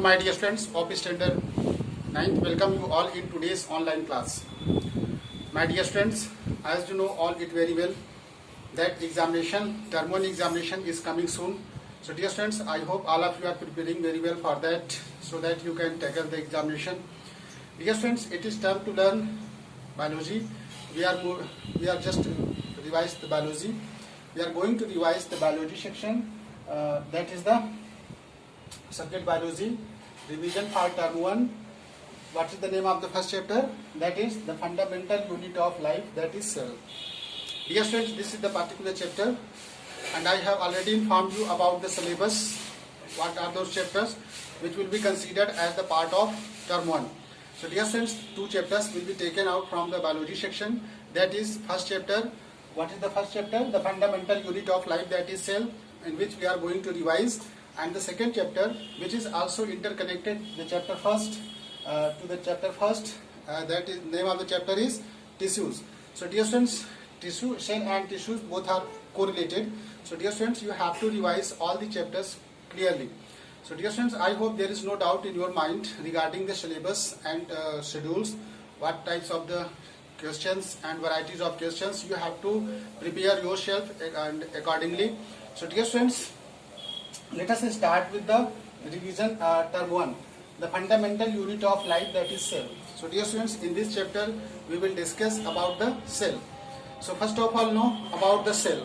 my dear students of standard 9th, welcome you all in today's online class. My dear students, as you know all it very well that examination, term 1 examination is coming soon. So dear students, I hope all of you are preparing very well for that so that you can tackle the examination. Dear students, it is time to learn biology. We are just revise the biology. We are going to revise the biology section. That is the subject biology revision for term 1. What is the name of the first chapter? That is the fundamental unit of life, that is cell. Dear students, this is the particular chapter and I have already informed you about the syllabus. What are those chapters which will be considered as the part of term 1. So dear students, 2 chapters will be taken out from the biology section. That is first chapter. What is the first chapter? The fundamental unit of life, that is cell, in which we are going to revise. And the second chapter, which is also interconnected, the chapter first to the chapter first, that is name of the chapter is tissues. So dear students, tissue, cell and tissues both are correlated. So dear students, you have to revise all the chapters clearly. So dear students, I hope there is no doubt in your mind regarding the syllabus and schedules, what types of the questions and varieties of questions. You have to prepare yourself and accordingly. So dear students, let us start with the revision term 1, the fundamental unit of life, that is cell. So dear students, in this chapter we will discuss about the cell. So first of all, know about the cell.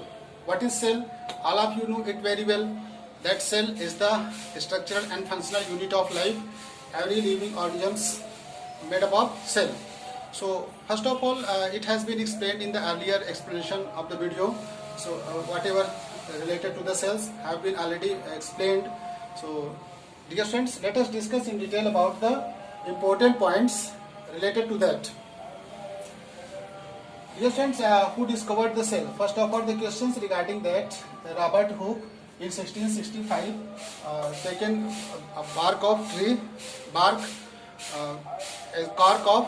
What is cell? All of you know it very well. That cell is the structural and functional unit of life. Every living organism made up of cell. So first of all, it has been explained in the earlier explanation of the video. So whatever related to the cells have been already explained. So dear students, let us discuss in detail about the important points related to that. Dear students, who discovered the cell? First of all, the questions regarding that, Robert Hooke in 1665 taken a bark of tree, a cork of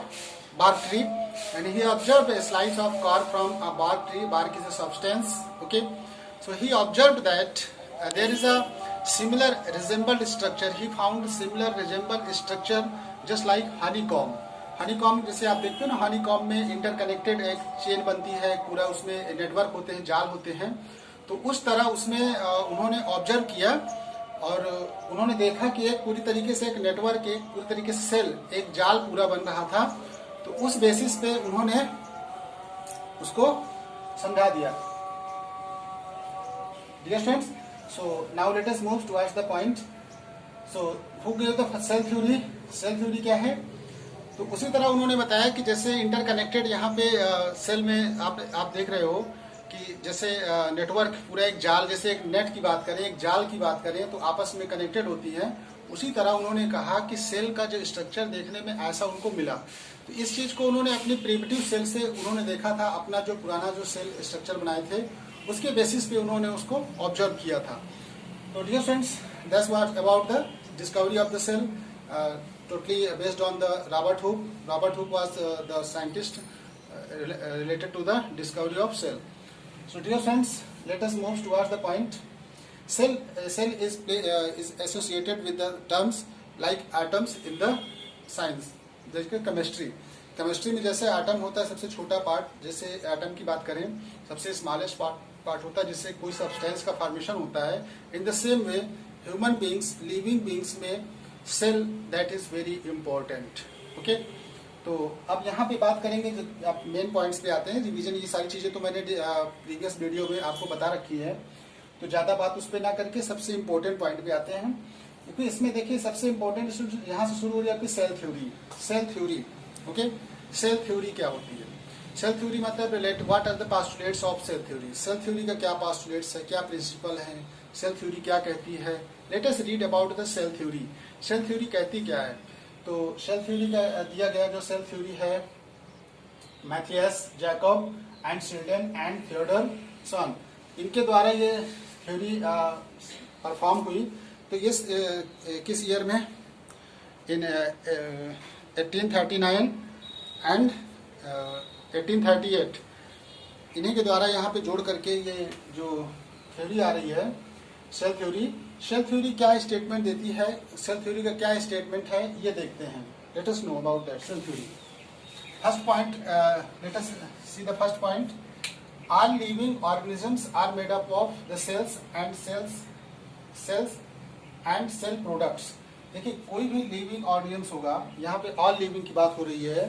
bark tree, and he observed a slice of cork from a bark tree. Bark is a substance, okay. So he observed that there is a similar resembled structure. He found similar resembled structure just like honeycomb. Honeycomb जैसे आप देखते हो ना, honeycomb में interconnected एक chain बनती है, पूरा उसमें नेटवर्क होते हैं, जाल होते हैं. तो उस तरह उसमें उन्होंने ऑब्जर्व किया और उन्होंने देखा कि एक पूरी तरीके से एक नेटवर्क, एक पूरी तरीके से सेल, एक जाल पूरा बन रहा था. तो उस बेसिस पे उन्होंने उसको समझा दिया. Dear students, so now let us move towards the point. So who gave the cell theory? Cell theory क्या है? तो उसी तरह उन्होंने बताया कि जैसे इंटरकनेक्टेड यहाँ पे सेल में आप देख रहे हो कि जैसे नेटवर्क पूरा एक जाल, जैसे एक नेट की बात करें, एक जाल की बात करें तो आपस में कनेक्टेड होती है. उसी तरह उन्होंने कहा कि सेल का जो स्ट्रक्चर देखने में ऐसा उनको मिला. तो इस चीज को उन्होंने अपनी प्रिमिटिव सेल से उन्होंने देखा था, अपना जो पुराना जो सेल स्ट्रक्चर बनाए थे उसके बेसिस पे उन्होंने उसको ऑब्जर्व किया था. तो dear friends, that's what about the discovery of the cell, totally based on the Robert Hooke. Robert Hooke was the scientist related to the discovery of cell. So dear friends, let us move towards the point. Cell is associated with the terms like atoms in the science. जैसे chemistry में जैसे atom होता है सबसे छोटा part, जैसे atom की बात करें सबसे स्मॉलेस्ट पार्ट होता है जिससे कोई सब्सटेंस का फॉर्मेशन होता है. In the same way human beings, living beings में cell that is very important, okay. तो अब यहाँ पे बात करेंगे, जो आप मेन पॉइंट्स पे आते हैं. रिवीजन, ये सारी चीजें तो मैंने प्रीवियस वीडियो में आपको बता रखी है, तो ज्यादा बात उस पर ना करके सबसे इंपॉर्टेंट पॉइंट पे आते हैं. क्योंकि इसमें देखिए सबसे इंपॉर्टेंट यहाँ से शुरू हो रही है आपकी cell theory. Cell theory, okay. Cell theory क्या होती है? सेल थ्योरी मतलब relate what are the postulates of cell theory. Cell theory का क्या पोस्टुलेट्स है, क्या प्रिंसिपल है, सेल थ्योरी क्या कहती है. Let us read about the cell theory. Cell theory कहती क्या है? तो सेल थ्योरी का दिया गया जो सेल थ्योरी है, Matthias, Jakob and Schleiden and Theodor Schwann, इनके द्वारा ये थ्योरी परफॉर्म हुई. तो ये किस ईयर में? इन 1839 एंड 1838. इन्हीं के द्वारा यहाँ पे जोड़ करके ये जो थ्योरी आ रही है, सेल थ्योरी, सेल थ्योरी क्या स्टेटमेंट देती है, सेल थ्योरी का क्या स्टेटमेंट है ये देखते हैं. Let us know about that cell theory. First point, let us see the first point. All living organisms are made up of the cells and cell products. देखिए कोई भी लिविंग ऑर्गेनिज्म होगा, यहाँ पे ऑल लिविंग की बात हो रही है.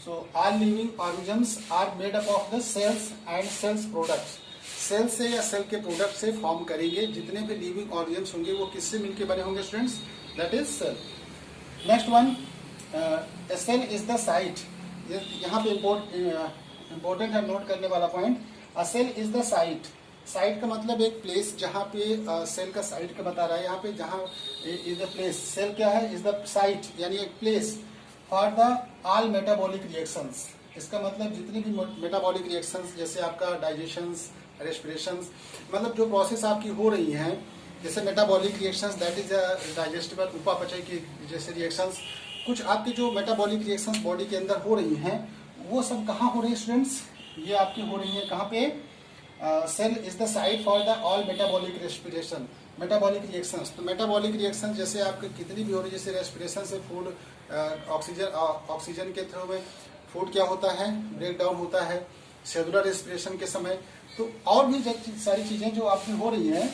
So all living organisms are made up of the cells and cells products. Cell से या सेल के प्रोडक्ट से फॉर्म करेंगे. जितने भी लिविंग ऑर्गेनिज्म्स होंगे वो किससे मिलके बने होंगे students? That is cell. Next one, cell is the site. यहाँ पे इम्पोर्टेंट है नोट करने वाला point. A cell is the site. Site का मतलब एक प्लेस जहाँ पे सेल का साइट का बता रहा है. यहाँ पे जहाँ इज द प्लेस, सेल क्या है? इज द साइट यानी एक place for the all metabolic reactions. इसका मतलब जितनी भी मेटाबॉलिक रिएक्शंस, जैसे आपका डाइजेशंस, रेस्पिरेशंस, मतलब जो प्रोसेस आपकी हो रही हैं, जैसे metabolic reactions that is digestible, उपापचय की जैसे रिएक्शंस, कुछ आपकी जो मेटाबॉलिक रिएक्शंस बॉडी के अंदर हो रही हैं वो सब कहाँ हो रही है स्टूडेंट्स? ये आपकी हो रही है कहाँ पे? Cell is the site for the all metabolic respiration, metabolic reactions. तो मेटाबॉलिक रिएक्शन जैसे आपके कितनी भी हो रही है, जैसे रेस्पिरेशन से फूड, ऑक्सीजन के थ्रू में फूड क्या होता है? ब्रेक डाउन होता है. सेलुलर रेस्पिरेशन के समय तो और भी सारी चीजें जो आपकी हो रही हैं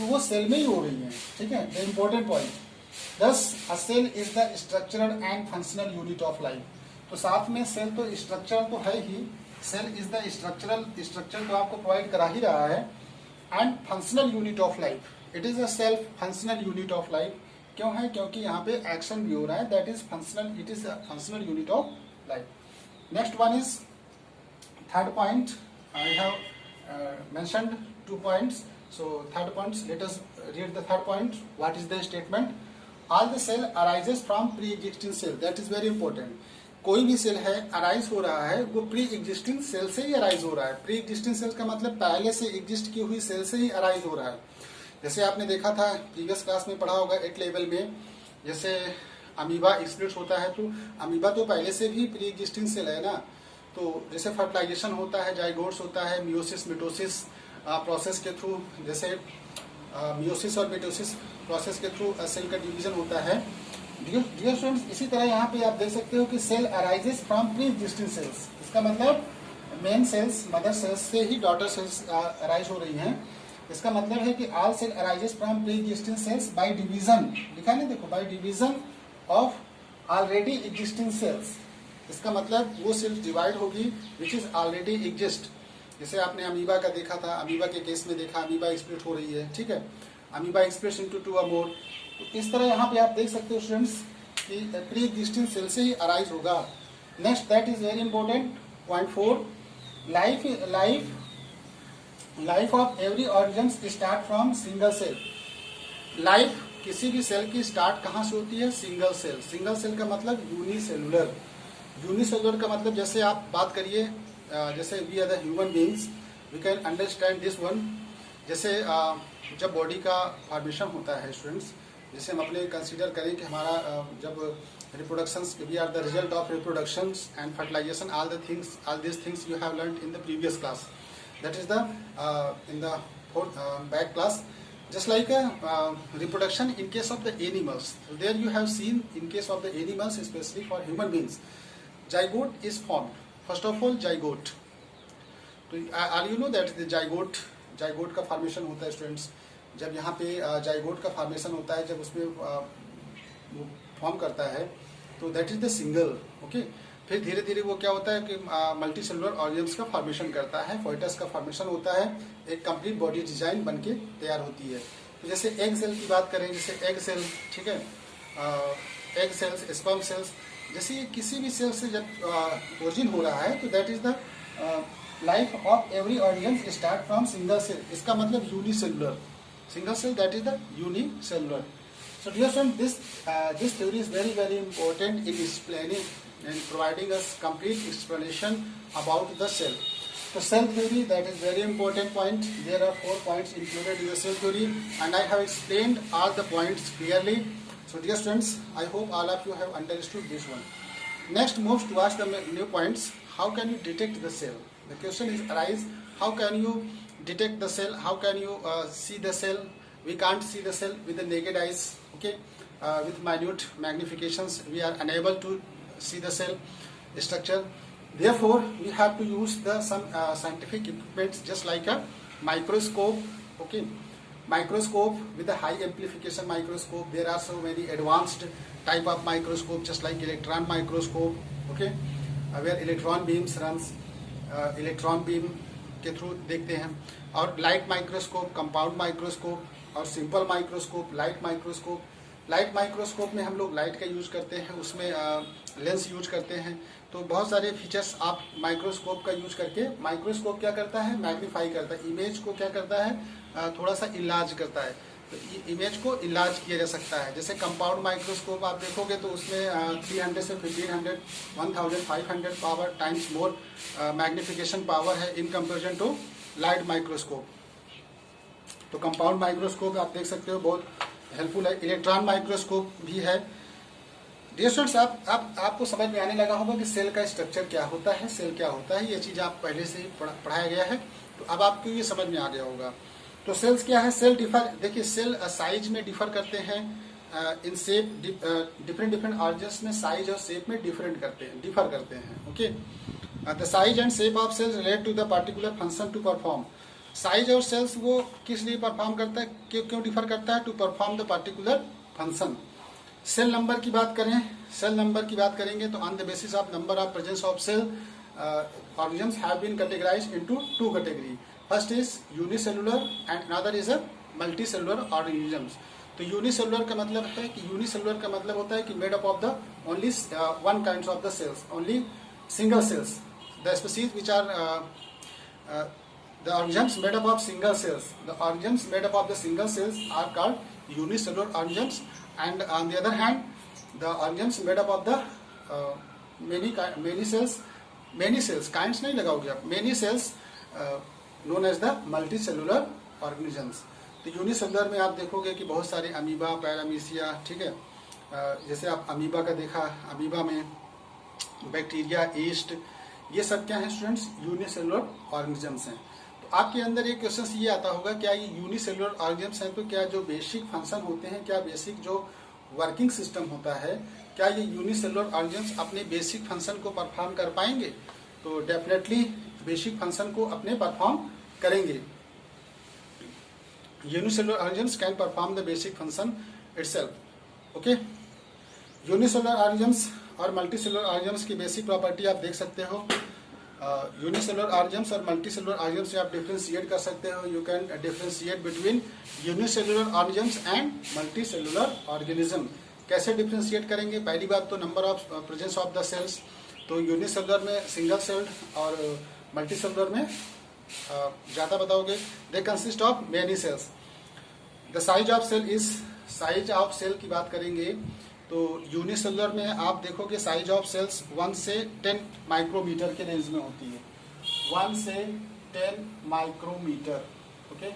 वो सेल में ही हो रही हैं. ठीक है, the important point. Thus a cell is the structural and functional unit of life. तो साथ में सेल तो स्ट्रक्चरल तो है ही, cell is the structural, structure तो आपको प्रोवाइड करा ही रहा है, and functional unit of life. It is a self functional unit of life. क्यों है? क्योंकि यहाँ पे एक्शन भी हो रहा है. That is functional, it is a functional unit of life. Next one is third point. I have mentioned 2 points. So third point, let us read the third point. What is the statement? All the cell arises from pre-existing cell. That is very important. कोई भी cell है arise हो रहा है वो pre existing cell से ही arise हो रहा है. प्री एग्जिस्टिंग सेल का मतलब पहले से एग्जिस्ट की हुई सेल से ही अराइज हो रहा है. जैसे आपने देखा था प्रीवियस क्लास में पढ़ा होगा 8 लेवल में, जैसे अमीबा स्प्लिट होता है तो अमीबा तो पहले से भी प्री एग्जिस्टिंग सेल है ना. तो जैसे फर्टिलाइजेशन होता है, जाइगोट्स होता है, मियोसिस मिटोसिस प्रोसेस के थ्रू, जैसे मियोसिस और मिटोसिस प्रोसेस के थ्रू सेल का डिवीजन होता है. डियर स्टूडेंट्स, इसी तरह यहाँ पे आप देख सकते हो कि cell arises from pre existing cells. इसका मतलब मेन सेल्स, मदर सेल्स से ही डॉटर सेल्स अराइज हो रही हैं. इसका मतलब है कि all cell arises from pre existing cells by division. लिखा नहीं, देखो, by division of already existing cells. इसका मतलब वो सेल्स डिवाइड होगी विच इज ऑलरेडी एग्जिस्ट. जैसे आपने अमीबा का देखा था, अमीबा के केस में देखा अमीबा स्प्लिट हो रही है. ठीक है, amoeba splits into 2 or more. तो इस तरह यहाँ पे आप देख सकते हो स्टूडेंट्स कि प्री एग्जिस्टिंग सेल से ही अराइज होगा. Next, that is very important. Point 4, life of every organism start from single cell. Life किसी भी सेल की स्टार्ट कहाँ से होती है? Single cell. सिंगल सेल का मतलब यूनिसेलुलर. यूनिसेलुलर का मतलब जैसे आप बात करिए, जैसे we are the human beings, we can understand this one. जैसे जब बॉडी का फॉर्मेशन होता है स्टूडेंट्स, जैसे हम अपने कंसीडर करें कि हमारा जब reproductions, we are the result of reproductions and fertilization, all this things you have learned in the previous class. That is the in the back class. Just like reproduction in case of the animals, so there you have seen in case of the animals, especially for human beings, zygote is formed. First of all, zygote. तो all you know that the zygote का formation होता है students. जब यहाँ पे zygote का formation होता है, जब उसमें फॉर्म करता है तो that is the single. Okay, फिर धीरे धीरे वो क्या होता है कि मल्टी सेलुलर ऑर्गेनिज्म का फॉर्मेशन करता है, फोइटस का फॉर्मेशन होता है, एक कंप्लीट बॉडी डिजाइन बनके तैयार होती है. तो जैसे एग सेल की बात करें, जैसे एग सेल, ठीक है, एग सेल्स, स्पर्म सेल्स, जैसे ये किसी भी सेल से जब ओरिजिन हो रहा है तो that is the life of every organism start from single cell. इसका मतलब unicellular. Single cell, that is the unicellular. So dear friends, this theory is very important in explaining and providing us complete explanation about the cell. So cell theory, that is very important point. There are 4 points included in the cell theory, and I have explained all the points clearly. So dear students, I hope all of you have understood this one. Next moves towards the new points. How can you detect the cell? The question is arise, how can you detect the cell? How can you see the cell? we can't see the cell with the naked eyes. Okay, with minute magnifications we are unable to see the cell structure. Therefore we have to use the some scientific equipments just like a microscope. Okay, microscope with a high amplification microscope. There are so many advanced type of microscope just like electron microscope. Okay, where electron beams runs, electron beam के through देखते हैं. और light microscope, compound microscope और simple microscope, light microscope. Light microscope में हम लोग light का use करते हैं, उसमें लेंस यूज करते हैं. तो बहुत सारे फीचर्स आप माइक्रोस्कोप का यूज करके, माइक्रोस्कोप क्या करता है, मैग्नीफाई करता है, इमेज को क्या करता है, थोड़ा सा इलाज करता है. तो इमेज को इलाज किया जा सकता है. जैसे कंपाउंड माइक्रोस्कोप आप देखोगे तो उसमें 300 से 1500 1500 power times more magnification power है in comparison to light microscope. तो कंपाउंड माइक्रोस्कोप आप देख सकते हो बहुत हेल्पफुल है. इलेक्ट्रॉन माइक्रोस्कोप भी है. डियर स्टूडेंट्स, आपको समझ में आने लगा होगा कि सेल का स्ट्रक्चर क्या होता है, सेल क्या होता है. ये चीज आप पहले से ही पढ़ाया गया है, तो अब आपको ये समझ में आ गया होगा. तो सेल्स क्या है, सेल डिफर, देखिए सेल साइज में डिफर करते हैं, इन शेप डिफरेंट ऑर्गन्स में साइज और शेप में डिफर करते हैं. Okay, the size and shape of cells relate to the particular function to perform. Size और सेल्स वो किस लिए परफॉर्म करता है, क्यों डिफर करता है, to perform the particular function. Cell number की बात करें, सेल नंबर की बात करेंगे तो on the basis of number of presence of cell organisms have been categorized into two categories. First is unicellular and another is a multicellular organisms. तो unicellular का मतलब है कि यूनिसेलुलर का मतलब होता है कि made up of the only one kind of the cells, only single cells. The species which are the organisms made up of single cells. The organisms made up of the single cells are called unicellular organisms, and on the other hand, the organisms made up of the many cells kinds नहीं लगाओगे आप, many cells known as the multicellular organisms. तो unicellular में आप देखोगे कि बहुत सारे अमीबा, पैरामीशिया, ठीक है. जैसे आप अमीबा का देखा, अमीबा में बैक्टीरिया, ईस्ट, ये सब क्या है स्टूडेंट्स, यूनिसेलुलर ऑर्गेनिजम्स हैं. तो आपके अंदर एक क्वेश्चन ये आता होगा, क्या ये यूनिसेलुलर ऑर्गेनिजम्स हैं, तो क्या जो बेसिक फंक्शन होते हैं, क्या बेसिक जो वर्किंग सिस्टम होता है, क्या ये यूनिसेलुलर ऑर्गेनिजम्स अपने बेसिक फंक्शन को परफॉर्म कर पाएंगे. तो डेफिनेटली बेसिक फंक्शन को अपने परफॉर्म करेंगे. Unicellular organisms can perform the basic function itself. Okay, unicellular organisms और मल्टीसेलुलर ऑर्गेनिजम्स की बेसिक प्रॉपर्टी आप देख सकते हो. यूनिसेलुलर ऑर्गेनिजम्स और मल्टीसेलुलर ऑर्गेनिजम्स से आप डिफरेंशिएट कर सकते हो. You can differentiate between unicellular organisms and multicellular organism. कैसे डिफरेंशिएट करेंगे, पहली बात तो number of presence of the cells. तो यूनिसेलुलर में सिंगल सेल्ड और मल्टीसेलुलर में ज़्यादा बताओगे. They consist of many cells. The size of cell is, size of cell की बात करेंगे तो यूनिसेलुलर में आप देखोगे साइज ऑफ सेल्स 1 से 10 माइक्रोमीटर के रेंज में होती है. 1 से 10 माइक्रोमीटर. ओके,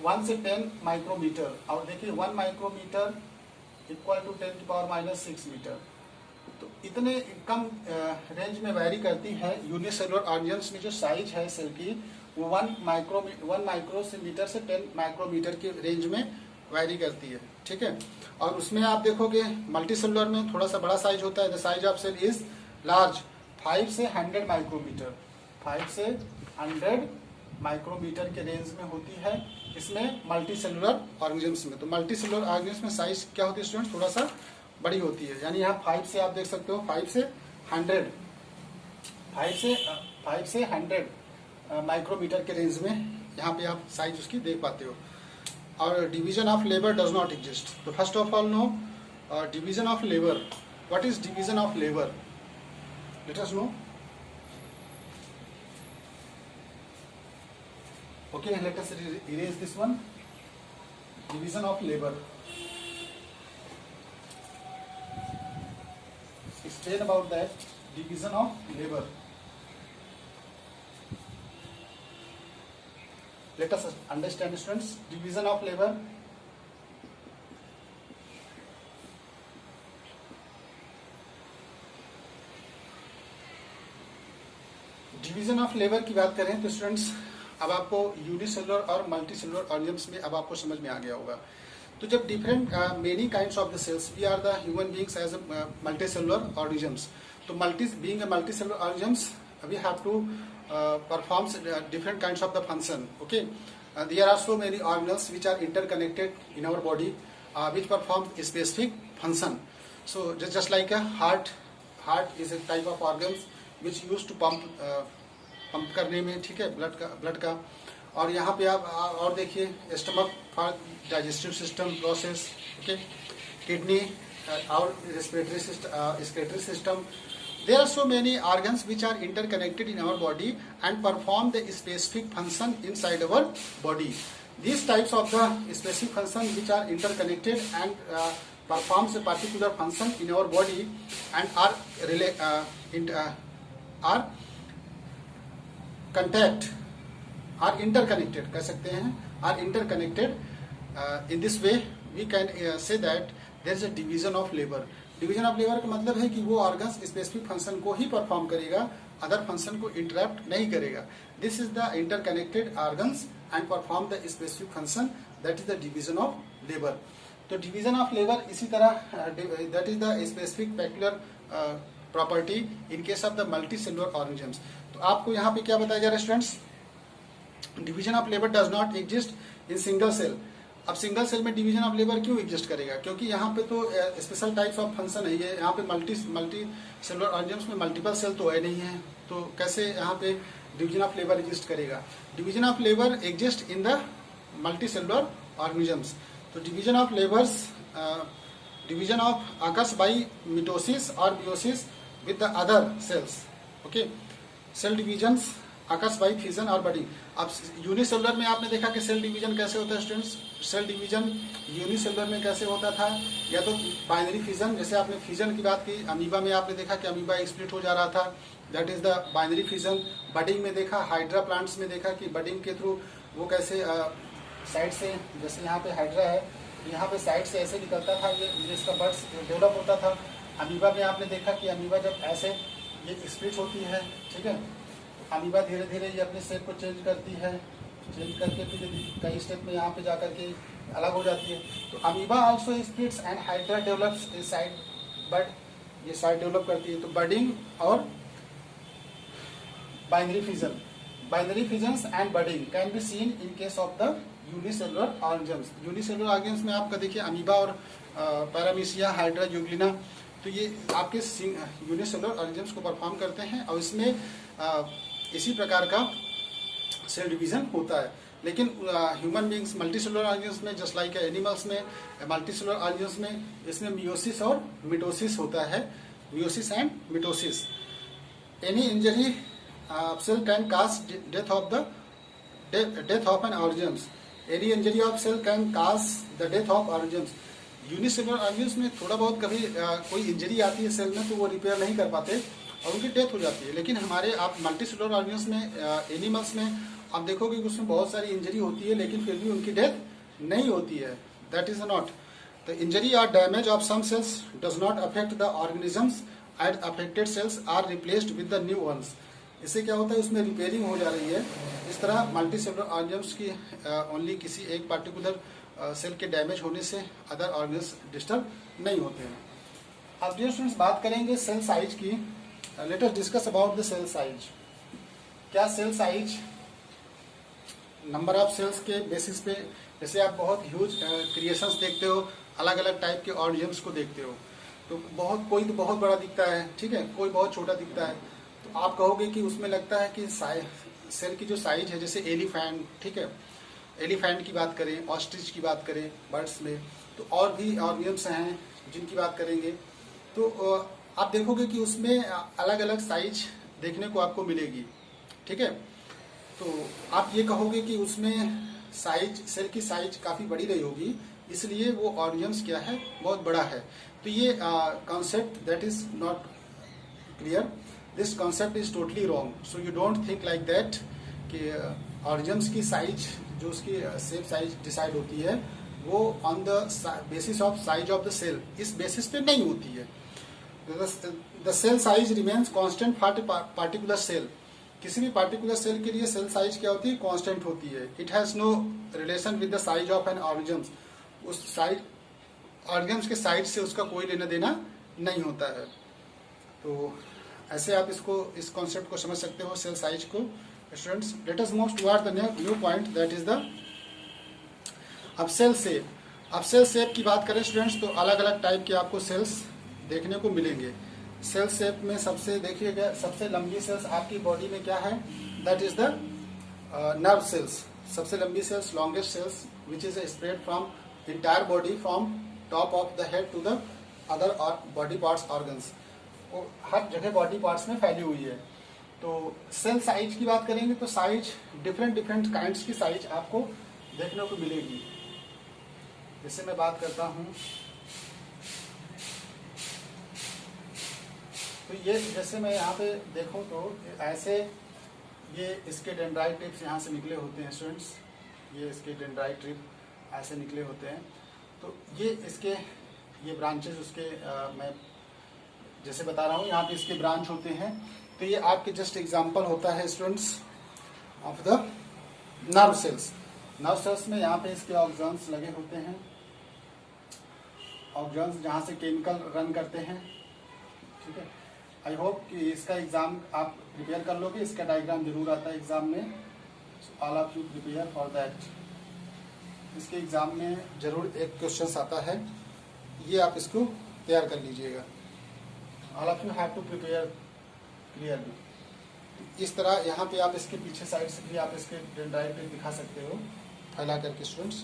1 से 10 माइक्रोमीटर. और देखिए 1 माइक्रोमीटर इक्वल टू 10⁻⁻6 मीटर. तो इतने कम रेंज में वैरी करती है. यूनिसेलुलर ऑर्गेनिजम्स में जो साइज है सेल की वो 1 माइक्रोमीटर से 10 माइक्रोमीटर के रेंज में वैरी करती है. ठीक है, और उसमें आप देखोगे मल्टीसेलुलर में थोड़ा सा बड़ा साइज होता है. The size of cell is large, 5 से 100 माइक्रोमीटर, 5 से 100 माइक्रोमीटर के रेंज में होती है. इसमें मल्टीसेलुलर ऑर्गेनिजम्स में. तो मल्टीसेलुलर ऑर्गेनिजम्स में साइज क्या होती है स्टूडेंट्स, थोड़ा सा बड़ी होती है. यानी यहाँ 5 से आप देख सकते हो 5 से 100 माइक्रोमीटर के रेंज में यहाँ पे आप साइज उसकी देख पाते हो. और division of labour does not exist. तो first of all no division of labour. What is division of labour, let us know. Okay, let us erase this one. Division of labor. Explain about that division of labor. Let us understand students, division of labor. Division of labour की बात करें तो students अब आपको unicellular और multi cellular organisms में अब आपको समझ में आ गया होगा। तो जब different many kinds of the cells, we are the human beings as multi cellular organisms. तो being a multi cellular organisms, we have to perform different kinds of the function. Okay, there are so many organelles which are interconnected in our body, which perform a specific function. So just like a heart is a type of organs which used to pump करने में, ठीक है, blood का। और यहाँ पे आप और देखिए stomach for digestive system process, okay, kidney और respiratory system. There are so many organs which are interconnected in our body and perform the specific function inside our body. These types of the specific function which are interconnected and performs a particular function in our body and are interconnected कह सकते हैं, are interconnected. In this way we can say that there is a division of labor. Division of labour का मतलब है कि वो organs specific function को ही परफॉर्म करेगा, अदर फंक्शन को इंटरप्ट नहीं करेगा। This is the interconnected organs and perform the specific function, that is the division of labour. तो डिवीजन ऑफ लेबर इसी तरह that is the specific peculiar property in case of the multi cellular organisms. तो आपको यहाँ पे क्या बताया जा रहा है students, division of labour does not exist in single cell. अब सिंगल सेल में डिवीजन ऑफ लेबर क्यों एग्जिस्ट करेगा, क्योंकि यहाँ पे तो स्पेशल टाइप्स ऑफ फंक्शन है, ये यहाँ पे मल्टी सेलुलर ऑर्गेनिज्म्स में मल्टीपल सेल तो है नहीं है, तो कैसे यहाँ पे डिवीजन ऑफ लेबर एग्जिस्ट करेगा। Division of labour exist in the multi cellular organisms. तो division of labours division of occurs by mitosis और meiosis with the other cells. Okay, cell divisions occurs by fission और budding. अब unicellular में आपने देखा कि cell division कैसे होता है स्टूडेंट्स, सेल डिवीजन यूनिसेलुलर में कैसे होता था, या तो बाइनरी फिजन, जैसे आपने फिजन की बात की, अमीबा में आपने देखा कि अमीबा स्प्लिट हो जा रहा था, that is the binary fission. Budding में देखा, हाइड्रा प्लांट्स में देखा कि बडिंग के थ्रू वो कैसे साइड से, जैसे यहाँ पे हाइड्रा है, यहाँ पे साइड से ऐसे निकलता था, ये इसका बड्स डेवलप होता था। अमीबा में आपने देखा कि अमीबा जब ऐसे ये स्प्लिट होती है, ठीक है, अमीबा धीरे धीरे ये अपने शेप को चेंज करती है, चेंज करके फिर कई स्टेप में यहाँ पे जाकर के अलग हो जाती है। तो amoeba also splits and hydra develops a side bud, ये साइड डेवलप करती है। तो बडिंग और binary fission, binary fissions and budding can be seen in case of the unicellular organisms. Unicellular organism में आपका देखिए अमीबा और पैरामीशिया, हाइड्रा, यूग्लिना, तो ये आपके यूनिसेलुलर ऑर्गेनिज्म्स को परफॉर्म करते हैं और इसमें इसी प्रकार का सेल डिवीजन होता है। लेकिन human beings multi cellular organisms में, जस्ट लाइक एनिमल्स में, मल्टी सेलुलर ऑर्गेनिज्म्स में, इसमें मियोसिस और मिटोसिस होता है, meiosis and mitosis. Any injury cell can cause death of an organism. Any injury of cell can cause the death of organisms. Unicellular organisms में थोड़ा बहुत कभी कोई इंजरी आती है सेल में तो वो रिपेयर नहीं कर पाते और उनकी डेथ हो जाती है। लेकिन हमारे आप मल्टी सेलुलर ऑर्गेनिज्म्स में, एनिमल्स में आप देखोगे कि उसमें बहुत सारी इंजरी होती है लेकिन फिर भी उनकी डेथ नहीं होती है। That is not the injury और damage of some cells does not affect the organisms and affected cells are replaced with the new ones. इससे क्या होता है, उसमें रिपेयरिंग हो जा रही है। इस तरह मल्टी सेलुलर ऑर्गेनिजम्स की ओनली किसी एक पार्टिकुलर सेल के डैमेज होने से अदर ऑर्गेनिज्म डिस्टर्ब नहीं होते हैं। अब डियर स्टूडेंट्स बात करेंगे सेल साइज की। Let us discuss about the cell size. क्या cell size number of cells के बेसिस पे, जैसे आप बहुत ह्यूज क्रिएशंस देखते हो, अलग अलग टाइप के ऑर्गेनिज्म्स को देखते हो, तो कोई तो बहुत बड़ा दिखता है, ठीक है, कोई बहुत छोटा दिखता है, तो आप कहोगे कि उसमें लगता है कि सेल की जो साइज है, जैसे एलिफेंट, ठीक है, एलिफेंट की बात करें, ऑस्ट्रिच की बात करें बर्ड्स में, तो और भी ऑर्गेनिज्म्स हैं जिनकी बात करेंगे, तो आप देखोगे कि उसमें अलग अलग साइज देखने को आपको मिलेगी, ठीक है। तो आप ये कहोगे कि उसमें साइज, सेल की साइज काफ़ी बड़ी रही होगी, इसलिए वो ऑर्गेनिज्म क्या है, बहुत बड़ा है। तो ये concept that is not clear, this concept is totally wrong. So you don't think like that कि ऑर्गेनिज्म की साइज, जो उसकी शेप साइज डिसाइड होती है, वो on the basis of size of the cell, इस बेसिस पे नहीं होती है। The cell size remains constant for a particular cell. किसी भी पार्टिकुलर सेल के लिए सेल साइज क्या होती है, कांस्टेंट होती है। It has no relation with the size of an organism, उस साइज ऑर्गेनिज्म के साइज से उसका कोई लेना देना नहीं होता है। तो ऐसे आप इसको, इस कॉन्सेप्ट को समझ सकते हो सेल साइज को। Students, let us move toward the new point, that is the अब सेल शेप। अब सेल शेप की बात करें स्टूडेंट्स, तो अलग अलग टाइप के आपको सेल्स देखने को मिलेंगे। सेल शेप में सबसे देखिएगा, सबसे लंबी सेल्स आपकी बॉडी में क्या है, that is the nerve cells. सबसे लंबी cells, longest cells which is spread from entire body from top of the head to the other body parts organs, वो हर जगह बॉडी पार्ट्स में फैली हुई है। तो सेल साइज की बात करेंगे तो साइज डिफरेंट डिफरेंट काइंड्स की साइज आपको देखने को मिलेगी। जैसे मैं बात करता हूँ तो ये, जैसे मैं यहाँ पे देखूँ तो ऐसे ये इसके डेंड्राइट टिप्स यहाँ से निकले होते हैं स्टूडेंट्स, ये इसके डेंड्राइट टिप ऐसे निकले होते हैं। तो ये इसके ये ब्रांचेस उसके मैं जैसे बता रहा हूँ, यहाँ पे इसके ब्रांच होते हैं। तो ये आपके जस्ट एग्जांपल होता है students of the nerve sales. Nerve cells में यहाँ पे इसके ऑक्सन्स लगे होते हैं, ऑक्सन्स जहाँ से केमिकल रन करते हैं। ठीक है, आई होप कि इसका एग्जाम आप प्रिपेयर कर लोगे, इसका डायग्राम जरूर आता है एग्जाम में, all of you prepare for that. इसके एग्जाम में जरूर एक क्वेश्चन आता है, ये आप इसको तैयार कर लीजिएगा। All of you have to prepare clearly. इस तरह यहाँ पे आप इसके पीछे साइड से भी आप इसके डेंड्राइट पे दिखा सकते हो फैला करके स्टूडेंट्स।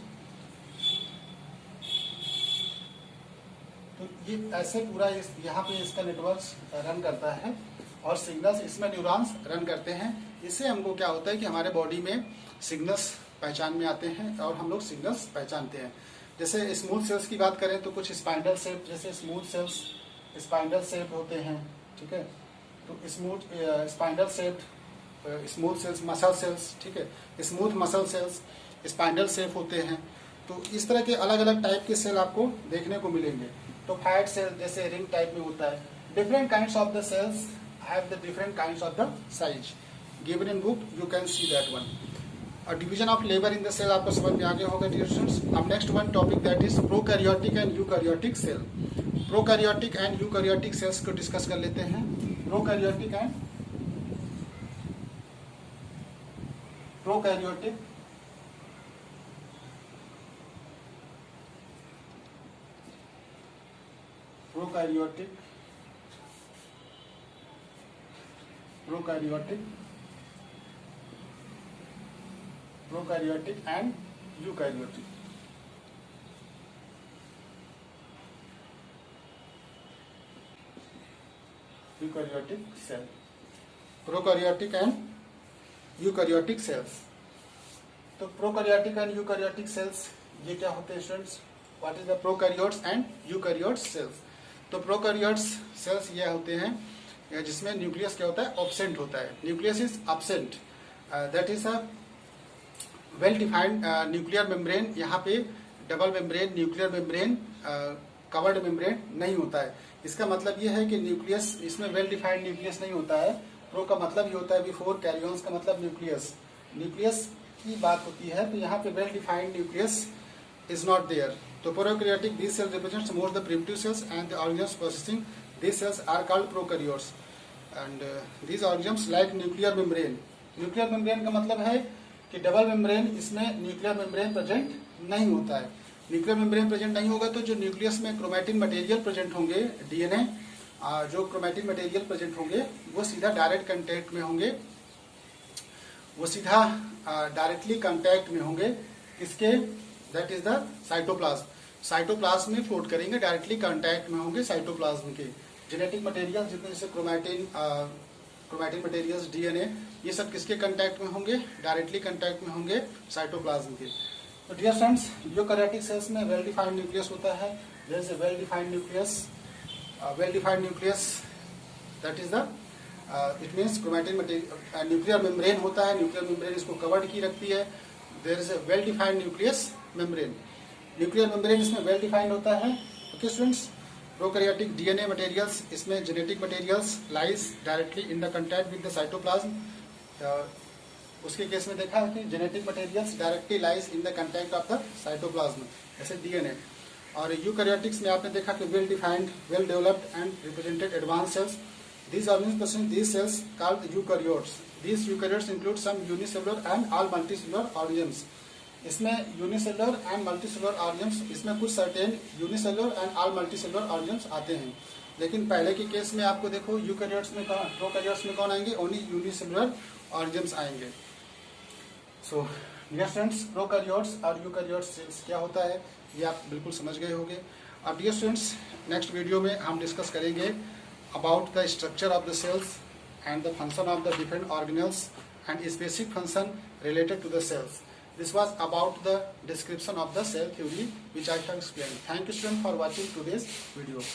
तो ये ऐसे पूरा यहाँ पे इसका नेटवर्क रन करता है और सिग्नल्स इसमें न्यूरॉन्स रन करते हैं। इससे हमको क्या होता है कि हमारे बॉडी में सिग्नल्स पहचान में आते हैं और हम लोग सिग्नल्स पहचानते हैं। जैसे स्मूथ सेल्स की बात करें तो कुछ स्पाइंडल शेप, जैसे स्मूथ सेल्स स्पाइंडल शेप होते हैं। ठीक है, तो smooth spindle shape smooth cells, muscle cells, ठीक है, smooth muscle cells spindle shape होते हैं। तो इस तरह के अलग अलग टाइप के सेल आपको देखने को मिलेंगे। तो फैट सेल जैसे रिंग टाइप में होता है। Different kinds of the cells have the different kinds of the size given in book, you can see that one. और division of labour in the cell आपको समझ में आ गया होगा डियर स्टूडेंट्स। अब next one topic that is prokaryotic and eukaryotic cell. Prokaryotic and eukaryotic cells को discuss कर लेते हैं। Prokaryotic and prokaryotic prokaryotic prokaryotic prokaryotic and eukaryotic. Eukaryotic cell, prokaryotic and eukaryotic cells. तो प्रोकैरियोटिक एंड यूकैरियोटिक सेल्स ये क्या होते हैं students? What is the prokaryotes and eukaryotes cells? तो प्रोकैरियोट्स सेल्स ये होते हैं जिसमें न्यूक्लियस क्या होता है, ऑब्सेंट होता है। Nucleus is absent, that is a well defined nuclear membrane. यहाँ पे double membrane, nuclear membrane, covered membrane नहीं होता है। इसका मतलब ये है कि न्यूक्लियस इसमें वेल डिफाइंड न्यूक्लियस नहीं होता है। प्रो का मतलब ये होता है बिफोर, कैरियंस का मतलब न्यूक्लियस। न्यूक्लियस की बात होती है तो यहाँ पे well defined nucleus is not there. तो prokaryotic these cells represents more the primitive cells and the organisms possessing these cells are called prokaryotes and these organisms like nuclear membrane। Nuclear membrane का मतलब है कि double membrane, इसमें nuclear membrane present नहीं होता है। Nuclear membrane present नहीं होगा तो जो न्यूक्लियस में क्रोमैटिन मटेरियल प्रेजेंट होंगे, डीएनए जो क्रोमैटिन मटेरियल प्रेजेंट होंगे वो सीधा डायरेक्ट कांटेक्ट में होंगे, वो सीधा डायरेक्टली कांटेक्ट में होंगे किसके, that is the cytoplasm. Cytoplasm में फ्लोट करेंगे, डायरेक्टली कांटेक्ट में होंगे साइटोप्लाज्म के। जेनेटिक मटेरियल जितने जैसे क्रोमैटिन मटेरियल्स, डीएनए, ये सब किसके कांटेक्ट में होंगे, डायरेक्टली कांटेक्ट में होंगे साइटोप्लाज्म के। तो डियर फ्रेंड्स, यूकैरियोटिक सेल्स में वेल डिफाइंड न्यूक्लियस होता है। There is a well defined nucleus that is the it means chromatin material, nuclear membrane होता है, न्यूक्लियर मेम्ब्रेन इसको कवर्ड की रखती है। There is a well defined nucleus membrane, nuclear membrane इसमें वेल डिफाइंड होता है। Okay students, prokaryotic DNA materials, इसमें genetic materials lies directly in the contact with the cytoplasm उसके केस में देखा है कि genetic materials directly lies in the content of the cytoplasm, जैसे डीएनए। और यूकैरियोटिक्स में आपने देखा कि well defined, well developed and represented advance cells. These organisms possess these cells called eukaryotes. These eukaryotes include some unicellular and all multicellular organisms. इसमें unicellular and multicellular organs, इसमें कुछ certain unicellular and all multicellular organs आते हैं। लेकिन पहले के case में आपको देखो यूकैरियोट्स में प्रोकैरियोट्स में कौन आएंगे, ओनली यूनिसेलुलर ऑर्गेन्स आएंगे। सो डियर स्टूडेंट्स, प्रोकैरियोट्स और यूकैरियोट्स क्या होता है ये आप बिल्कुल समझ गए होंगे। अब डियर स्टूडेंट्स, नेक्स्ट वीडियो में हम डिस्कस करेंगे about the structure of the cells and the function of the different organelles and specific function related to the cells. This was about the description of the cell theory which I have explained. Thank you students for watching today's video.